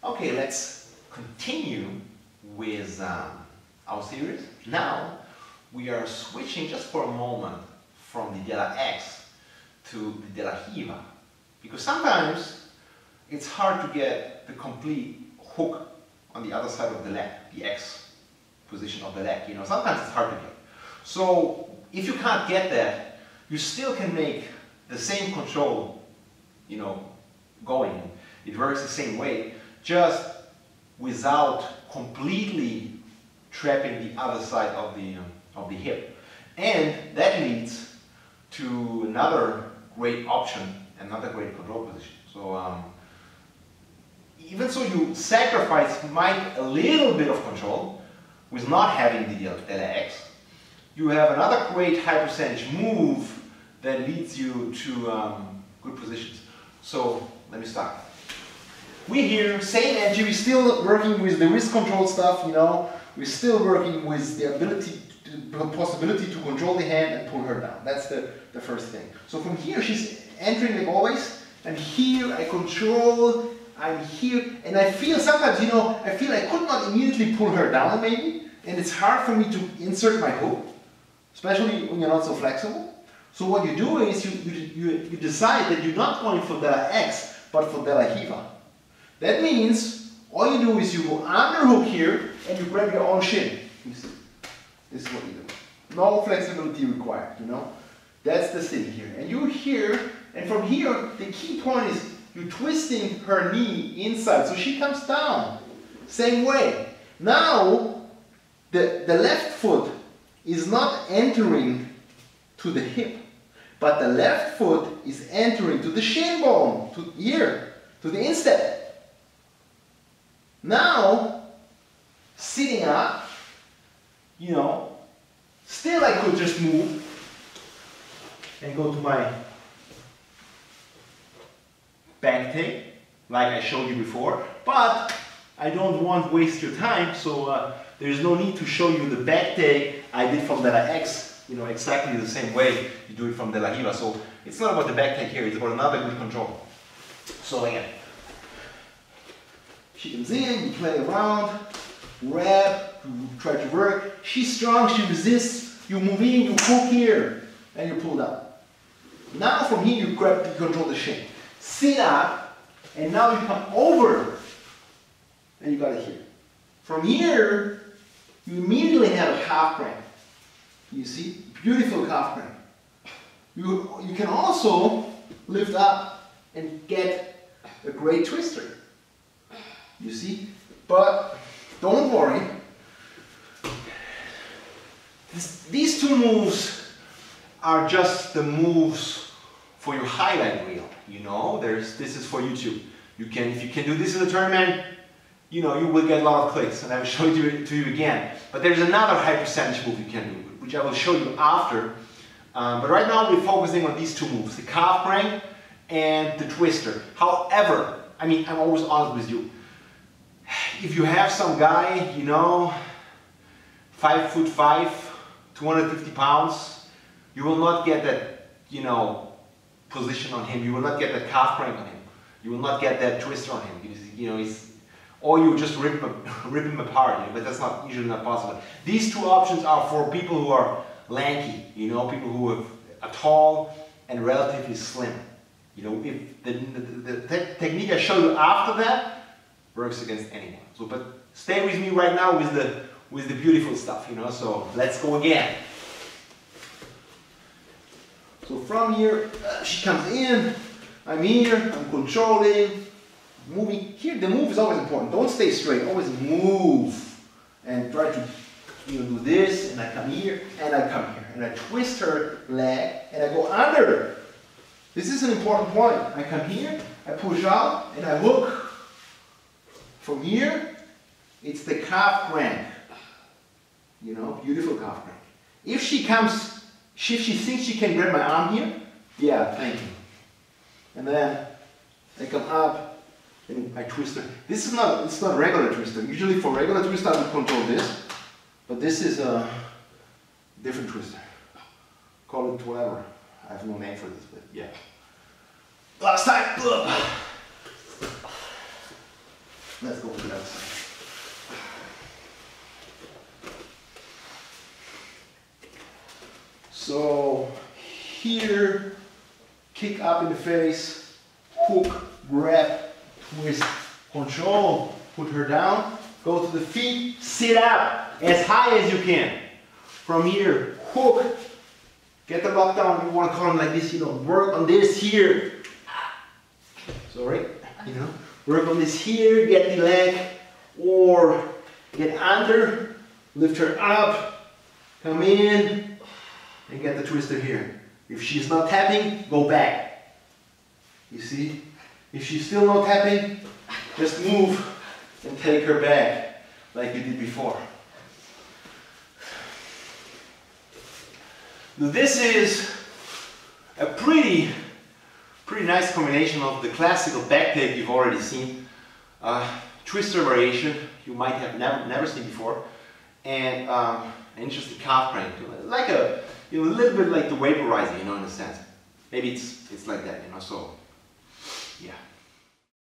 Okay, let's continue with our series. Now we are switching just for a moment from the della X to the della Riva, because sometimes it's hard to get the complete hook on the other side of the leg, the X position of the leg. You know, sometimes it's hard to get. So if you can't get that, you still can make the same control, you know, going. It works the same way, just without completely trapping the other side of the hip. And that leads to another great option, another great control position. So even so you sacrifice a little bit of control with not having the della X, you have another great high percentage move that leads you to good positions. So let me start. We here, same energy, we're still working with the wrist control stuff, you know, we're still working with the ability, the possibility to control the hand and pull her down. That's the first thing. So from here she's entering like always, and here I control, I'm here, and I feel sometimes, you know, I feel I could not immediately pull her down maybe, and it's hard for me to insert my hook, especially when you're not so flexible. So what you do is you decide that you're not going for della X, but for della Riva. That means all you do is you go underhook here and you grab your own shin. You see, this is what you do. No flexibility required, you know. That's the thing here. And you're here, and from here, the key point is you're twisting her knee inside, so she comes down. Same way. Now, the left foot is not entering to the hip, but the left foot is entering to the shin bone, to here, to the instep. Now, sitting up, you know, still I could just move and go to my back take, like I showed you before, but I don't want to waste your time, so there's no need to show you the back take I did from della X, you know, exactly the same way you do it from della Riva. So it's not about the back take here, it's about another good control. So again, she comes in, you play around, grab, you try to work. She's strong, she resists, you move in, you hook here, and you pull down. Now from here you grab, you control the shin. Sit up, and now you come over, and you got it here. From here, you immediately have a calf crank. You see? Beautiful calf crank. You can also lift up and get a great twister. You see? But don't worry. These two moves are just the moves for your highlight reel. You know, this is for YouTube. If you can do this in a tournament, you know, you will get a lot of clicks, and I will show it to you again. But there's another high percentage move you can do, which I will show you after. But right now we're focusing on these two moves, the calf crank and the twister. However, I mean, I'm always honest with you. If you have some guy, you know, 5'5", 250 pounds, you will not get that, you know, position on him. You will not get that calf crank on him. You will not get that twister on him. You know, or you just rip him apart. You know, but that's usually not possible. These two options are for people who are lanky. You know, people who are tall and relatively slim. You know, if the technique I show you after that works against anyone. So, but stay with me right now with the beautiful stuff. You know, so let's go again. So from here, she comes in, I'm here, I'm controlling, moving. Here the move is always important. Don't stay straight, always move. And try to, you know, do this, and I come here, and I come here. And I twist her leg, and I go under. This is an important point. I come here, I push out, and I hook. From here, it's the calf crank. You know, beautiful calf crank. If she thinks she can grab my arm here, yeah, thank you. And then I come up and I twist her. It's not regular twister. Usually for regular twister I would control this, but this is a different twister. Call it whatever. I have no name for this, but yeah. Last time. Let's go to that side. So here, kick up in the face, hook, grab, twist, control, put her down, go to the feet, sit up as high as you can. From here, hook, get the lock down, you want to call them like this, you know, work on this here. Sorry, you know, work on this here, get the leg, or get under, lift her up, come in, and get the twister here. If she's not tapping, go back. You see? If she's still not tapping, just move and take her back like you did before. Now this is a pretty nice combination of the classical back take you've already seen, twister variation you might have never seen before, and an interesting calf crank, like a little bit like the Vaporizer, you know, in a sense. Maybe it's like that, you know. So yeah.